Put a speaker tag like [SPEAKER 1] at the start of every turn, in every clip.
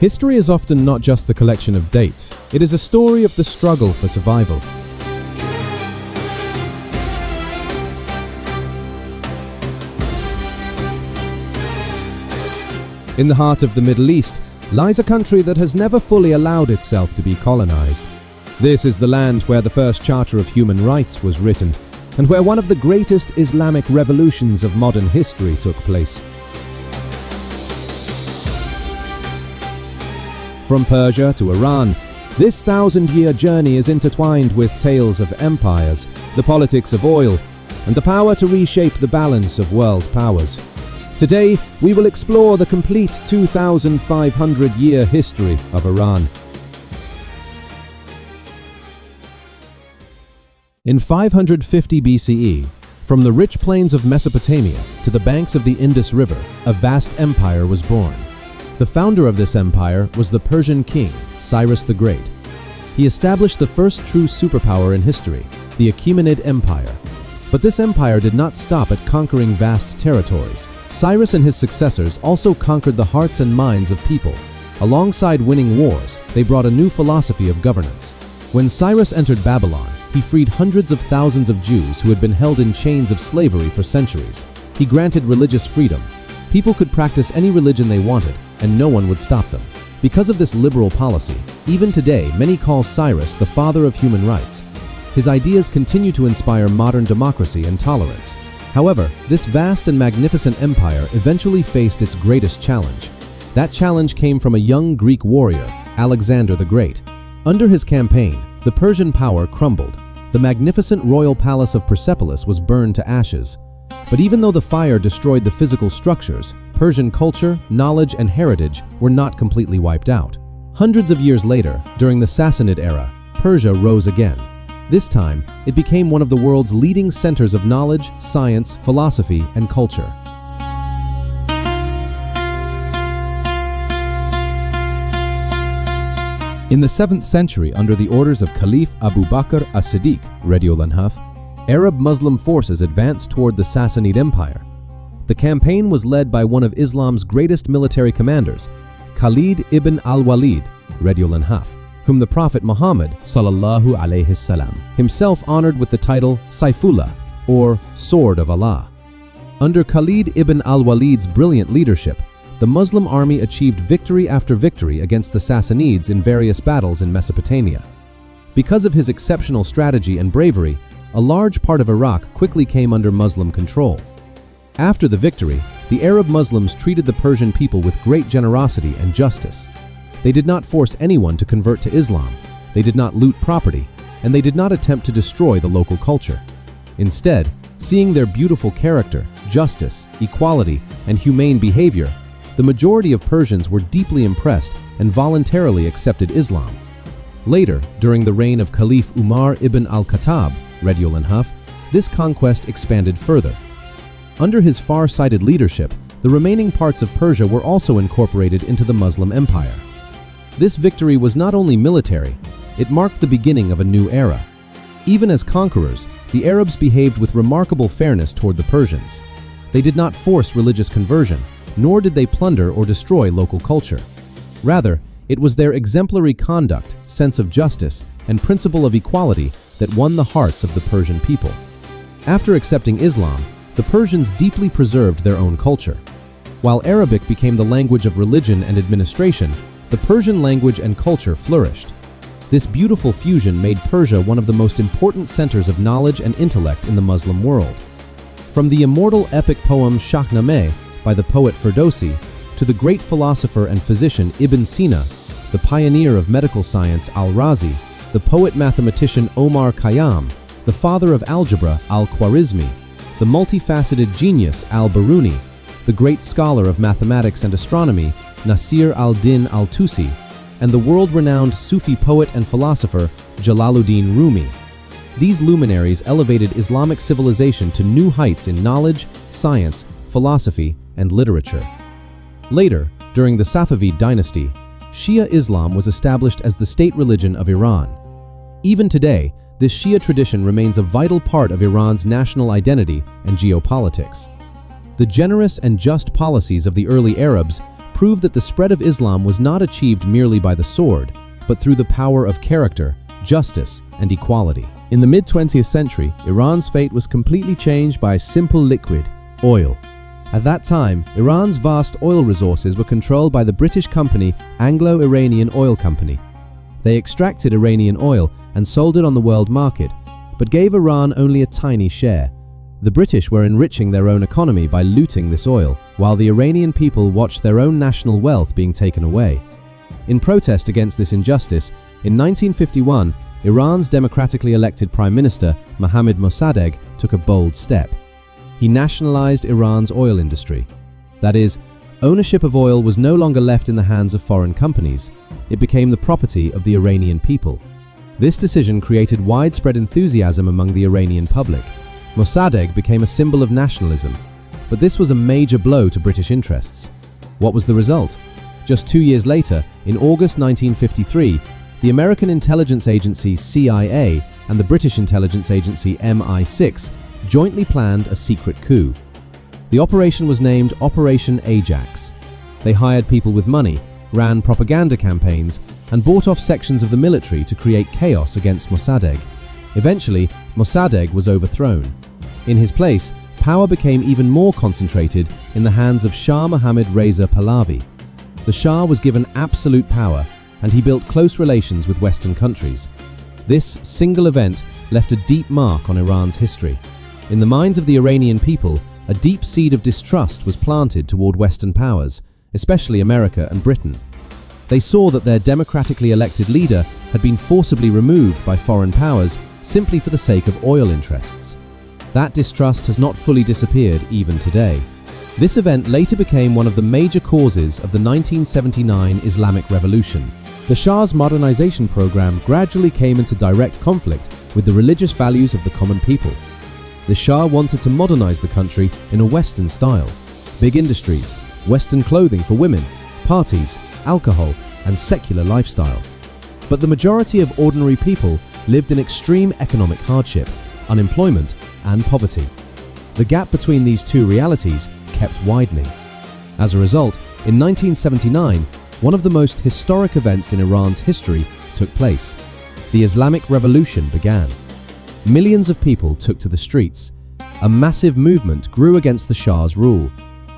[SPEAKER 1] History is often not just a collection of dates. It is a story of the struggle for survival. In the heart of the Middle East lies a country that has never fully allowed itself to be colonized. This is the land where the first Charter of Human Rights was written, and where one of the greatest Islamic revolutions of modern history took place. From Persia to Iran, this thousand-year journey is intertwined with tales of empires, the politics of oil, and the power to reshape the balance of world powers. Today, we will explore the complete 2,500-year history of Iran. In 550 BCE, from the rich plains of Mesopotamia to the banks of the Indus River, a vast empire was born. The founder of this empire was the Persian king, Cyrus the Great. He established the first true superpower in history, the Achaemenid Empire. But this empire did not stop at conquering vast territories. Cyrus and his successors also conquered the hearts and minds of people. Alongside winning wars, they brought a new philosophy of governance. When Cyrus entered Babylon, he freed hundreds of thousands of Jews who had been held in chains of slavery for centuries. He granted religious freedom. People could practice any religion they wanted, and no one would stop them. Because of this liberal policy, even today many call Cyrus the father of human rights. His ideas continue to inspire modern democracy and tolerance. However, this vast and magnificent empire eventually faced its greatest challenge. That challenge came from a young Greek warrior, Alexander the Great. Under his campaign, the Persian power crumbled. The magnificent royal palace of Persepolis was burned to ashes. But even though the fire destroyed the physical structures, Persian culture, knowledge, and heritage were not completely wiped out. Hundreds of years later, during the Sassanid era, Persia rose again. This time, it became one of the world's leading centers of knowledge, science, philosophy, and culture. In the 7th century, under the orders of Caliph Abu Bakr as-Siddiq, radiyallahu anhu, Arab Muslim forces advanced toward the Sassanid Empire. The campaign was led by one of Islam's greatest military commanders, Khalid ibn al-Walid, radiyallahu anhu, whom the Prophet Muhammad sallallahu alayhi salam himself honored with the title Saifullah, or Sword of Allah. Under Khalid ibn al-Walid's brilliant leadership, the Muslim army achieved victory after victory against the Sassanids in various battles in Mesopotamia. Because of his exceptional strategy and bravery, a large part of Iraq quickly came under Muslim control. After the victory, the Arab Muslims treated the Persian people with great generosity and justice. They did not force anyone to convert to Islam, they did not loot property, and they did not attempt to destroy the local culture. Instead, seeing their beautiful character, justice, equality, and humane behavior, the majority of Persians were deeply impressed and voluntarily accepted Islam. Later, during the reign of Caliph Umar ibn al-Khattab, radiyallahu anhu, this conquest expanded further. Under his far-sighted leadership, the remaining parts of Persia were also incorporated into the Muslim Empire. This victory was not only military, it marked the beginning of a new era. Even as conquerors, the Arabs behaved with remarkable fairness toward the Persians. They did not force religious conversion, nor did they plunder or destroy local culture. Rather, it was their exemplary conduct, sense of justice, and principle of equality that won the hearts of the Persian people. After accepting Islam, the Persians deeply preserved their own culture. While Arabic became the language of religion and administration, the Persian language and culture flourished. This beautiful fusion made Persia one of the most important centers of knowledge and intellect in the Muslim world. From the immortal epic poem Shahnameh by the poet Ferdowsi, to the great philosopher and physician Ibn Sina, the pioneer of medical science Al-Razi, the poet-mathematician Omar Khayyam, the father of algebra Al-Khwarizmi, the multifaceted genius Al-Biruni, the great scholar of mathematics and astronomy Nasir al-Din al-Tusi, and the world-renowned Sufi poet and philosopher Jalaluddin Rumi. These luminaries elevated Islamic civilization to new heights in knowledge, science, philosophy, and literature. Later, during the Safavid dynasty, Shia Islam was established as the state religion of Iran. Even today, this Shia tradition remains a vital part of Iran's national identity and geopolitics. The generous and just policies of the early Arabs proved that the spread of Islam was not achieved merely by the sword, but through the power of character, justice, and equality. In the mid-20th century, Iran's fate was completely changed by a simple liquid: oil. At that time, Iran's vast oil resources were controlled by the British company Anglo-Iranian Oil Company. They extracted Iranian oil and sold it on the world market, but gave Iran only a tiny share. The British were enriching their own economy by looting this oil, while the Iranian people watched their own national wealth being taken away. In protest against this injustice, in 1951, Iran's democratically elected Prime Minister, Mohammad Mossadegh, took a bold step. He nationalized Iran's oil industry. That is, ownership of oil was no longer left in the hands of foreign companies. It became the property of the Iranian people. This decision created widespread enthusiasm among the Iranian public. Mossadegh became a symbol of nationalism, but this was a major blow to British interests. What was the result? Just 2 years later, in August 1953, the American intelligence agency CIA and the British intelligence agency MI6 jointly planned a secret coup. The operation was named Operation Ajax. They hired people with money, ran propaganda campaigns, and bought off sections of the military to create chaos against Mossadegh. Eventually, Mossadegh was overthrown. In his place, power became even more concentrated in the hands of Shah Mohammad Reza Pahlavi. The Shah was given absolute power, and he built close relations with Western countries. This single event left a deep mark on Iran's history. In the minds of the Iranian people, a deep seed of distrust was planted toward Western powers, especially America and Britain. They saw that their democratically elected leader had been forcibly removed by foreign powers simply for the sake of oil interests. That distrust has not fully disappeared even today. This event later became one of the major causes of the 1979 Islamic Revolution. The Shah's modernization program gradually came into direct conflict with the religious values of the common people. The Shah wanted to modernize the country in a Western style. Big industries, Western clothing for women, parties, alcohol, and secular lifestyle. But the majority of ordinary people lived in extreme economic hardship, unemployment, and poverty. The gap between these two realities kept widening. As a result, in 1979, one of the most historic events in Iran's history took place. The Islamic Revolution began. Millions of people took to the streets. A massive movement grew against the Shah's rule.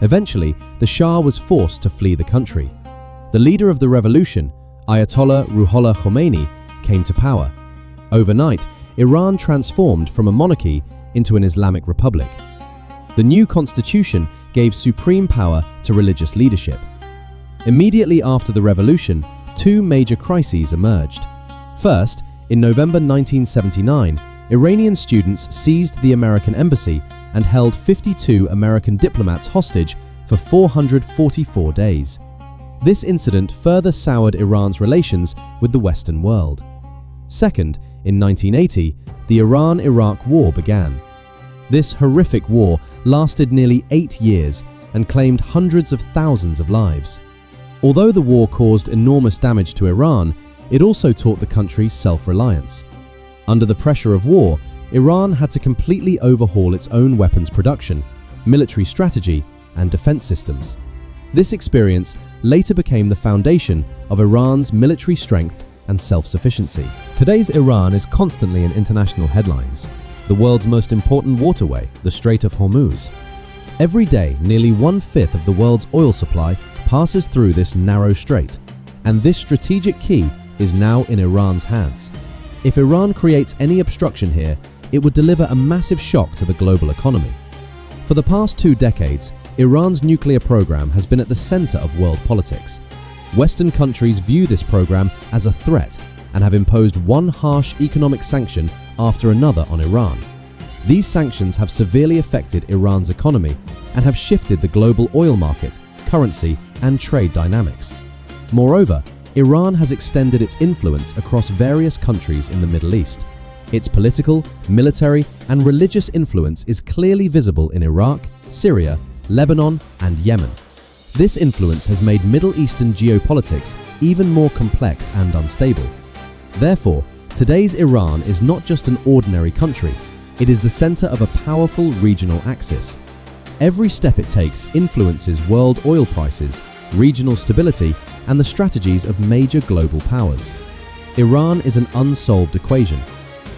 [SPEAKER 1] Eventually, the Shah was forced to flee the country. The leader of the revolution, Ayatollah Ruhollah Khomeini, came to power. Overnight, Iran transformed from a monarchy into an Islamic republic. The new constitution gave supreme power to religious leadership. Immediately after the revolution, two major crises emerged. First, in November 1979, Iranian students seized the American embassy and held 52 American diplomats hostage for 444 days. This incident further soured Iran's relations with the Western world. Second, in 1980, the Iran-Iraq War began. This horrific war lasted nearly 8 years and claimed hundreds of thousands of lives. Although the war caused enormous damage to Iran, it also taught the country self-reliance. Under the pressure of war, Iran had to completely overhaul its own weapons production, military strategy, and defense systems. This experience later became the foundation of Iran's military strength and self-sufficiency. Today's Iran is constantly in international headlines. The world's most important waterway, the Strait of Hormuz. Every day, nearly 1/5 of the world's oil supply passes through this narrow strait, and this strategic key is now in Iran's hands. If Iran creates any obstruction here, it would deliver a massive shock to the global economy. For the past 2 decades, Iran's nuclear program has been at the center of world politics. Western countries view this program as a threat and have imposed one harsh economic sanction after another on Iran. These sanctions have severely affected Iran's economy and have shifted the global oil market, currency, and trade dynamics. Moreover, Iran has extended its influence across various countries in the Middle East. Its political, military, and religious influence is clearly visible in Iraq, Syria, Lebanon, and Yemen. This influence has made Middle Eastern geopolitics even more complex and unstable. Therefore, today's Iran is not just an ordinary country, it is the center of a powerful regional axis. Every step it takes influences world oil prices, regional stability, and the strategies of major global powers. Iran is an unsolved equation.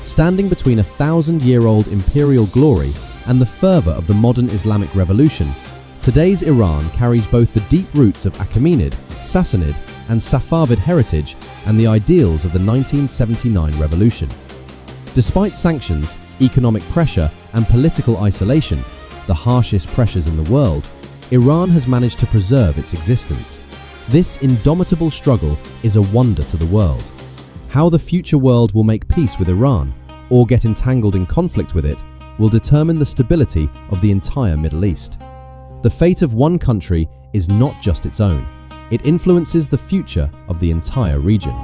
[SPEAKER 1] Standing between a 1,000-year-old imperial glory and the fervor of the modern Islamic revolution, today's Iran carries both the deep roots of Achaemenid, Sassanid, and Safavid heritage and the ideals of the 1979 revolution. Despite sanctions, economic pressure, and political isolation, the harshest pressures in the world, Iran has managed to preserve its existence. This indomitable struggle is a wonder to the world. How the future world will make peace with Iran or get entangled in conflict with it will determine the stability of the entire Middle East. The fate of one country is not just its own. It influences the future of the entire region.